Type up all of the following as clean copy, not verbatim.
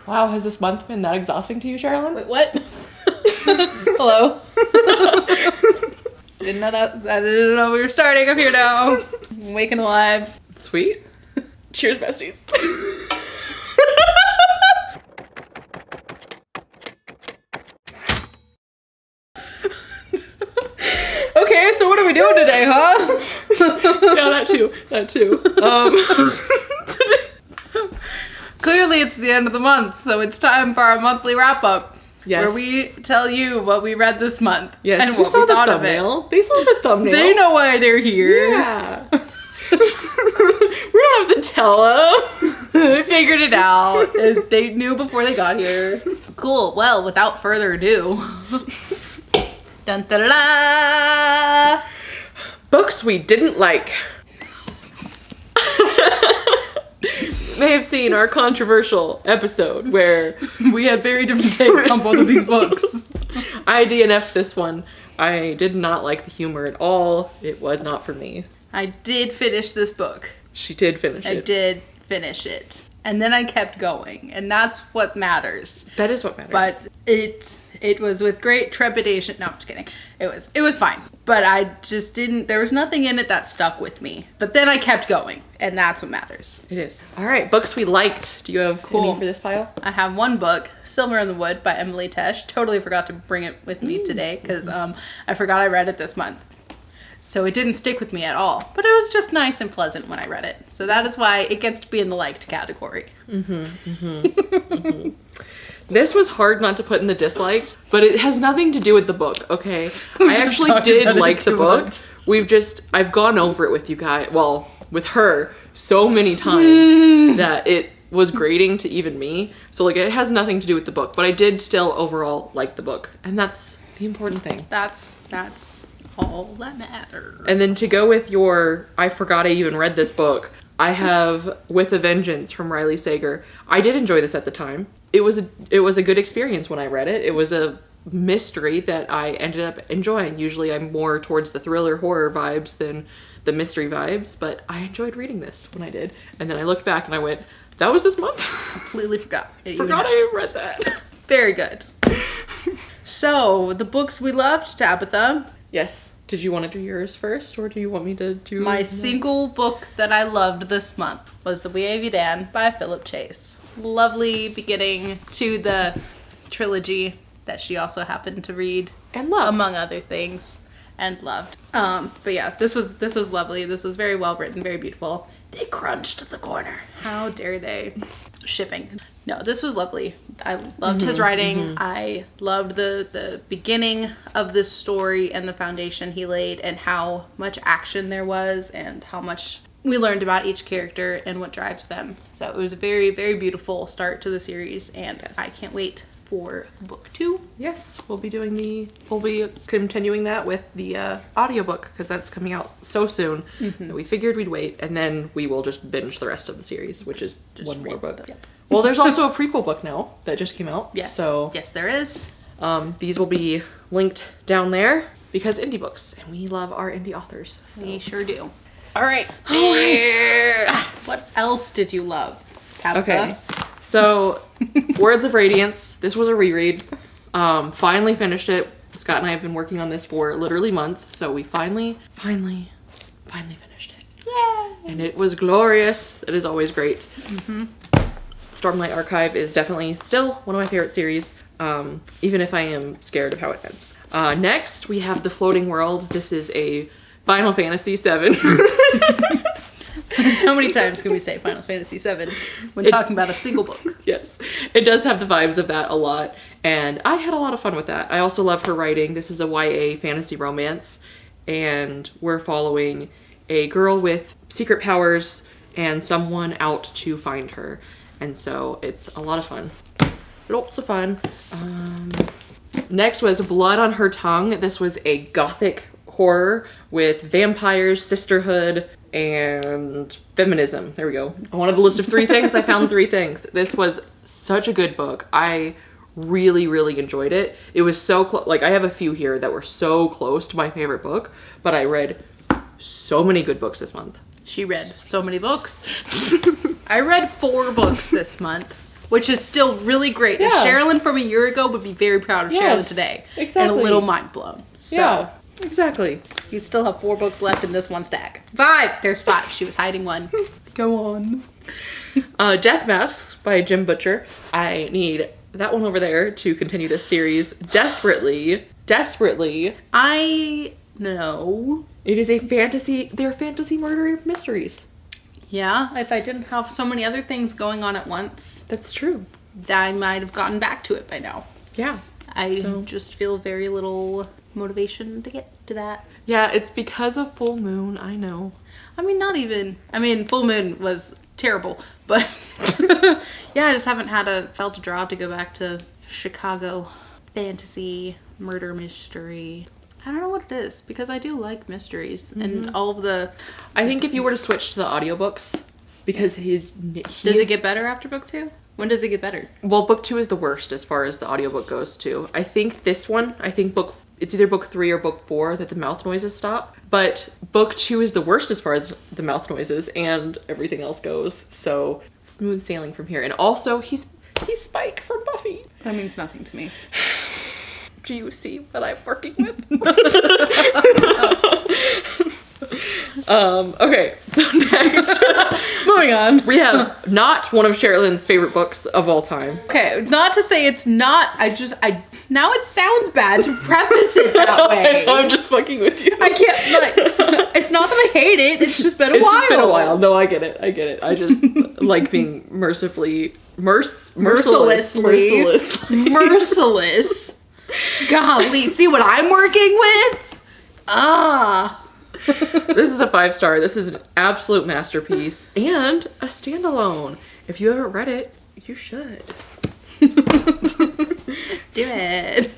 Wow, has this month been that exhausting to you, Sharilyn? Wait, what? Hello. Didn't know that. I didn't know we were starting. I'm here now. I'm waking alive. Sweet. Cheers, besties. Okay, so what are we doing today, huh? Yeah, that too. Today. Clearly it's the end of the month, so it's time for our monthly wrap-up. Yes. Where we tell you what we read this month. Yes, and what we thought of it. They saw the thumbnail. They know why they're here. Yeah. We don't have to tell them. They figured it out. They knew before they got here. Cool. Well, without further ado. Dun, da, da, da. Books we didn't like. May have seen our controversial episode where We had very different takes on both of these books. I DNF'd this one. I did not like the humor at all. It was not for me. I did finish this book. She did finish it. I did finish it. And then I kept going. And that's what matters. That is what matters. But it was with great trepidation. No, I'm just kidding. It was fine. But I just didn't, there was nothing in it that stuck with me. But then I kept going. And that's what matters. It is. All right, books we liked. Do you have any for this pile? I have one book, Silver in the Wood by Emily Tesh. Totally forgot to bring it with me today because I forgot I read it this month. So it didn't stick with me at all. But it was just nice and pleasant when I read it. So that is why it gets to be in the liked category. This was hard not to put in the disliked, but it has nothing to do with the book, okay? I actually did like the book. I've gone over it with you guys, well, with her so many times that it was grating to even me. So like it has nothing to do with the book, but I did still overall like the book. And that's the important thing. That's all that matters. And then to go with your, I forgot I even read this book, I have With a Vengeance from Riley Sager. I did enjoy this at the time. It was a good experience when I read it. It was a mystery that I ended up enjoying. Usually I'm more towards the thriller horror vibes than the mystery vibes, but I enjoyed reading this when I did. And then I looked back and I went, that was this month? Completely forgot. Forgot I read that. Very good. So, the books we loved, Tabatha. Yes. Did you want to do yours first, or do you want me to do My single book that I loved this month was The Way of Edan by Philip Chase. Lovely beginning to the trilogy that she also happened to read. And loved. Among other things. And loved. But yeah, this was lovely. This was very well written, very beautiful. They crunched the corner. How dare they? Shipping. No, this was lovely. I loved his writing. I loved the beginning of this story and the foundation he laid and how much action there was and how much we learned about each character and what drives them. So it was a very, very beautiful start to the series, and yes. I can't wait for book 2. Yes, we'll be continuing that with the audiobook because that's coming out so soon that we figured we'd wait, and then we will just binge the rest of the series, which is just one more book. Yep. Well, there's also a prequel book now that just came out. Yes. So yes, there is. These will be linked down there because indie books, and we love our indie authors. So. We sure do. All right. What else did you love, Tabatha? Okay. So, Words of Radiance. This was a reread. Finally finished it. Scott and I have been working on this for literally months, so we finally finished it. Yay! And it was glorious. It is always great. Stormlight Archive is definitely still one of my favorite series, even if I am scared of how it ends. Next, we have The Floating World. This is a Final Fantasy VII. How many times can we say Final Fantasy VII when talking about a single book? Yes, it does have the vibes of that a lot, and I had a lot of fun with that. I also love her writing. This is a YA fantasy romance, and we're following a girl with secret powers and someone out to find her, and so it's a lot of fun. Lots of fun. Next was Blood on Her Tongue. This was a gothic horror with vampires, sisterhood, and feminism. There we go. I wanted a list of 3 things. I found 3 things. This was such a good book. I really, really enjoyed it. It was so close. Like, I have a few here that were so close to my favorite book, but I read so many good books this month. She read so many books. I read 4 books this month. which is still really great. Yeah. Sharilyn from a year ago would be very proud of Sharilyn today. Exactly. And a little mind blown. So, yeah, exactly. you still have 4 books left in this one stack. 5! There's 5. She was hiding one. Go on. Death Masks by Jim Butcher. I need that one over there to continue this series desperately. I know. It is they're fantasy murder mysteries. Yeah, if I didn't have so many other things going on at once, That's true. I might have gotten back to it by now. Yeah. I just feel very little motivation to get to that. Yeah, it's because of Full Moon, I know. I mean, not even. I mean, Full Moon was terrible, but yeah, I just haven't felt a draw to go back to Chicago fantasy murder mystery. I don't know what it is, because I do like mysteries and all of the... I think if you were to switch to the audiobooks, because Does it get better after book 2? When does it get better? Well, book 2 is the worst as far as the audiobook goes too. I think this one, it's either book 3 or book 4 that the mouth noises stop. But book 2 is the worst as far as the mouth noises and everything else goes. So smooth sailing from here. And also he's Spike from Buffy. That means nothing to me. Do you see what I'm working with? Okay, so next. Moving on. We have not one of Sherilyn's favorite books of all time. Okay, not to say it's not, now it sounds bad to preface it that way. I'm just fucking with you. I can't, it's not that I hate it, it's just been a It's while. just been a while. No, I get it. I just like being mercilessly. Golly, see what I'm working with? This is a 5-star. This is an absolute masterpiece and a standalone. If you haven't read it, you should. Do it.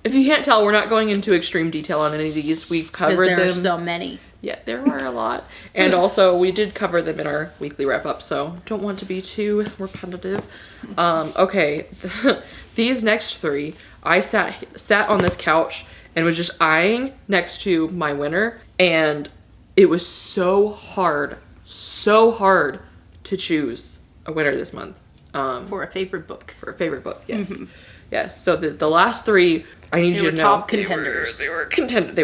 If you can't tell, we're not going into extreme detail on any of these. We've covered them. There are so many. Yeah, there are a lot. And also, we did cover them in our weekly wrap-up, so don't want to be too repetitive. Okay, these next 3, I sat on this couch and was just eyeing next to my winner, and it was so hard to choose a winner this month. For a favorite book. For a favorite book, yes. Mm-hmm. Yes, so the last 3, I need you to know. Top contenders. They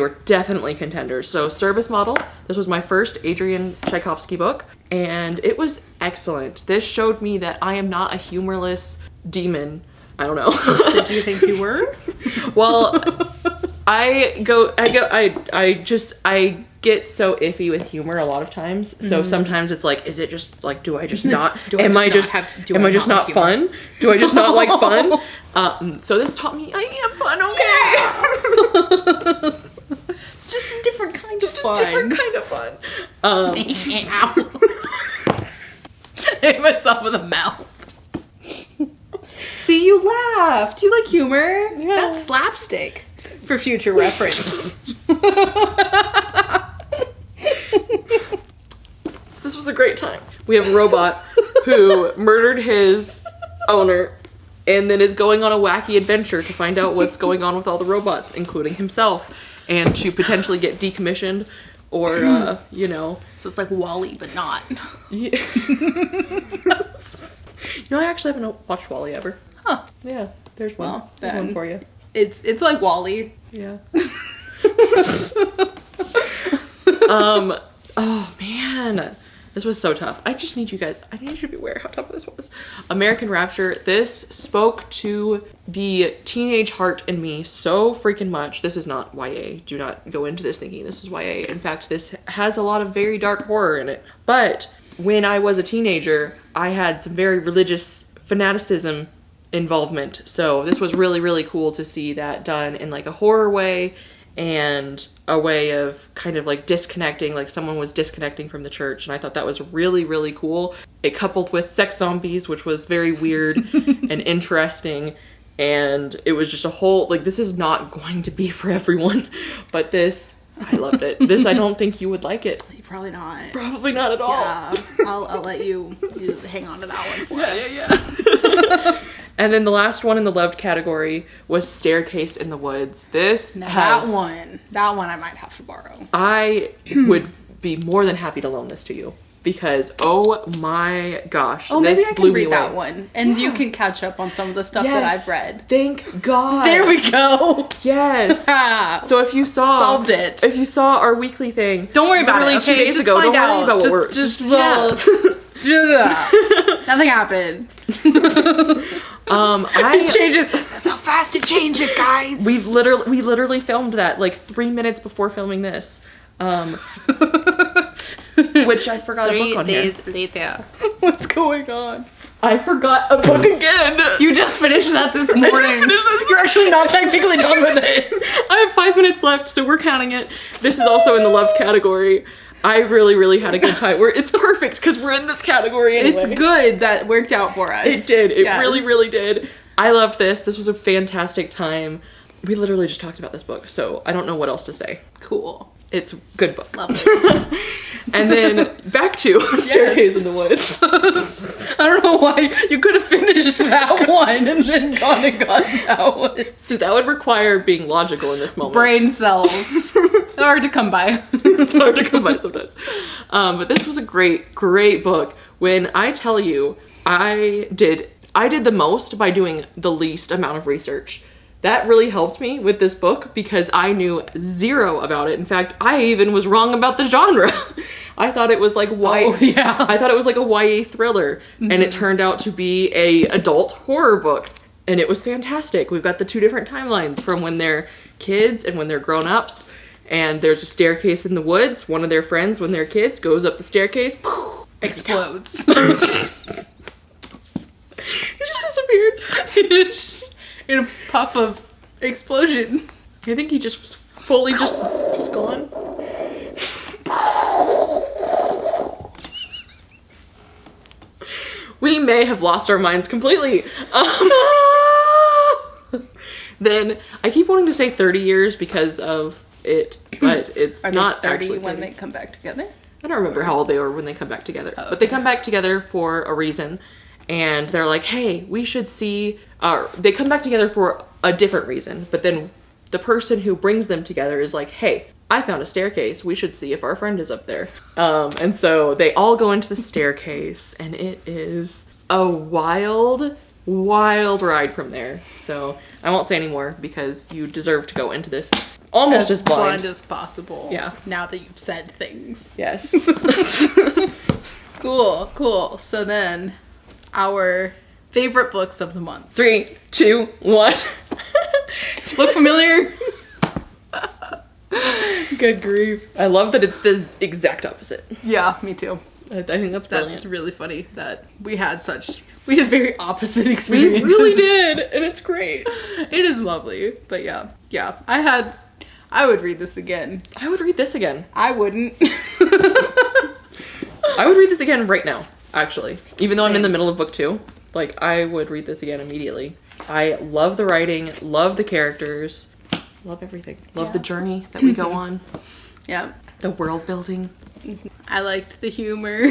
were definitely contenders. So Service Model, this was my first Adrian Tchaikovsky book, and it was excellent. This showed me that I am not a humorless demon. I don't know. Did you think you were? Well, I get so iffy with humor a lot of times. So sometimes it's like, is it just like, do I just not? Am I just not fun? Do I just not like fun? So this taught me I am fun. Okay. It's just a different kind of fun. I hit myself in the mouth. See, you laughed. You like humor? Yeah. That's slapstick. For future reference. This was a great time. We have a robot who murdered his owner and then is going on a wacky adventure to find out what's going on with all the robots, including himself, and to potentially get decommissioned or, So it's like WALL-E, but not. Yeah. I actually haven't watched WALL-E ever. Huh. Yeah, there's one. Well, There's one for you. It's like WALL-E. Yeah. Oh man, this was so tough. I need you to be aware how tough this was. American Rapture, this spoke to the teenage heart in me so freaking much. This is not YA. Do not go into this thinking this is YA. In fact, this has a lot of very dark horror in it. But when I was a teenager, I had some very religious fanaticism involvement. So this was really, really cool to see that done in like a horror way and a way of kind of like disconnecting, like someone was disconnecting from the church, and I thought that was really, really cool. It coupled with sex zombies, which was very weird and interesting, and it was just a whole, like, this is not going to be for everyone, but this, I loved it. This, I don't think you would like it. Probably not. Probably not at all. Yeah, I'll let you hang on to that one for us. Yeah. And then the last one in the loved category was Staircase in the Woods. That one I might have to borrow. I would be more than happy to loan this to you. because oh my gosh, Oh, maybe this I blew can me read away. that one, and you can catch up on some of the stuff that I've read. Thank God. There we go. Yes. So if you saw Solved it. If you saw our weekly thing, Don't worry about it. literally Okay, 2 days just ago, find don't worry out. about what Just- we're just yeah. Nothing happened. I It changes. That's how fast it changes, guys. we literally filmed that like 3 minutes before filming this. Which I forgot a book on here. later. What's going on? I forgot a book again. You just finished that this morning. You're actually not technically done with it. I have 5 minutes left, so we're counting it. This is also in the loved category. I really had a good time. It's perfect because we're in this category anyway. It's good that worked out for us. It did. It Yes. really did. I loved this. This was a fantastic time. We literally just talked about this book, so I don't know what else to say. Cool. It's a good book. Lovely. And then back to Staircase in the Woods. I don't know why you could have finished that one and then gone and gotten that one. See, that would require being logical in this moment. Brain cells. Hard to come by. It's hard to come by sometimes. But this was a great book. When I tell you, I did the most by doing the least amount of research. That really helped me with this book because I knew zero about it. In fact, I even was wrong about the genre. I thought it was like I thought it was like a YA thriller, and it turned out to be a adult horror book. And it was fantastic. We've got the 2 different timelines from when they're kids and when they're grown-ups. And there's a staircase in the woods. One of their friends, when they're kids, goes up the staircase. Explodes. He just disappeared. In a puff of explosion. I think he just was fully just gone. We may have lost our minds completely. Then I keep wanting to say 30 years because of it, but it's Are not they 30 actually 30. when they come back together? I don't remember how old they were when they come back together, Oh, but they come back together for a reason. And they're like, hey, we should see, they come back together for a different reason, but then the person who brings them together is like, hey, I found a staircase, we should see if our friend is up there. And so they all go into the staircase, and it is a wild ride from there. So I won't say any more because you deserve to go into this almost as blind as possible. Yeah. Now that you've said things. Yes. Cool. So then, our favorite books of the month. 3, 2, 1. Look familiar? Good grief. I love that it's the exact opposite. Yeah, me too. I think that's brilliant. That's really funny that we had very opposite We experiences. really did, and it's great. It is lovely, but yeah. I would read this again. I would read this again. I wouldn't. I would read this again right now, actually. Even though I'm in Same. the middle of book 2, I would read this again immediately. I love the writing, love the characters, love everything. Love the journey that we go on. Yeah. The world building. I liked the humor.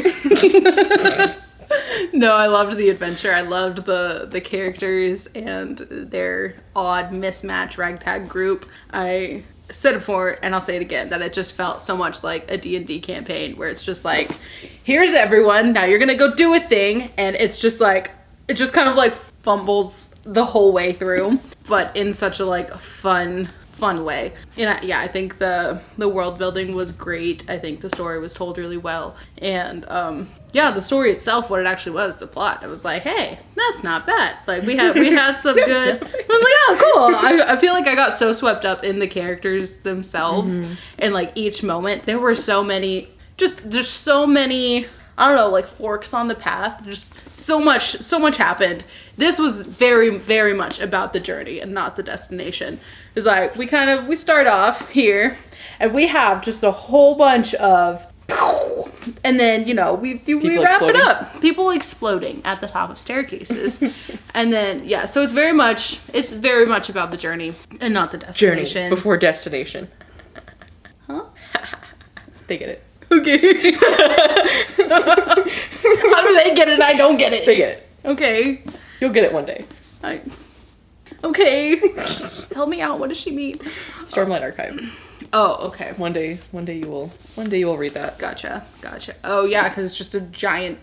No, I loved the adventure. I loved the characters and their odd mismatch ragtag group. I said it before, and I'll say it again, that it just felt so much like a D&D campaign where it's just like, here's everyone, now you're gonna go do a thing, and it's just like, it just kind of like fumbles the whole way through, but in such a like fun way. And I think the world building was great. I think the story was told really well, and the story itself, what it actually was, the plot, I was like, hey, that's not bad. Like we had some good. I was like, oh, cool. I feel like I got so swept up in the characters themselves, and like each moment there were so many, just so many, I don't know, like forks on the path. Just so much happened. This was very, very much about the journey and not the destination. It's like we start off here, and we have just a whole bunch of, and then we wrap exploding. it up. People exploding at the top of staircases, and then so it's very much about the journey and not the destination. Journey before destination. Huh? They get it. Okay. How do they get it? I don't get it. They get it. Okay. You'll get it one day. Okay. Help me out. What does she mean? Stormlight Archive. Oh, okay. One day you will read that. Gotcha. Oh, yeah, because it's just a giant...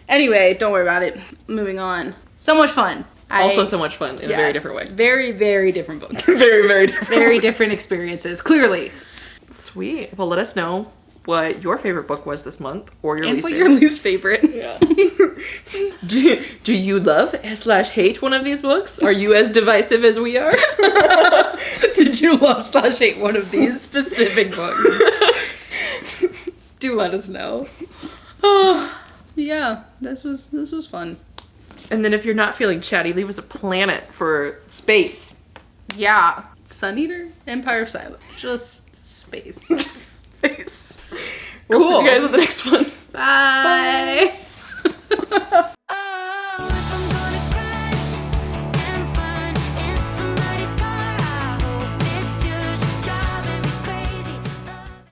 Anyway, don't worry about it. Moving on. So much fun. Also so much fun in a very different way. Very, very different books. Very, very different. Very different experiences, clearly. Sweet. Well, let us know what your favorite book was this month, or your And least what favorite. your least favorite. Yeah. Do you love/hate one of these books? Are you as divisive as we are? Did you love/hate one of these specific books? Do let us know. Yeah, this was fun. And then if you're not feeling chatty, leave us a planet for space. Yeah. Sun Eater? Empire of Silence. Just space. Space. We'll Cool. see you guys at the next one. Bye.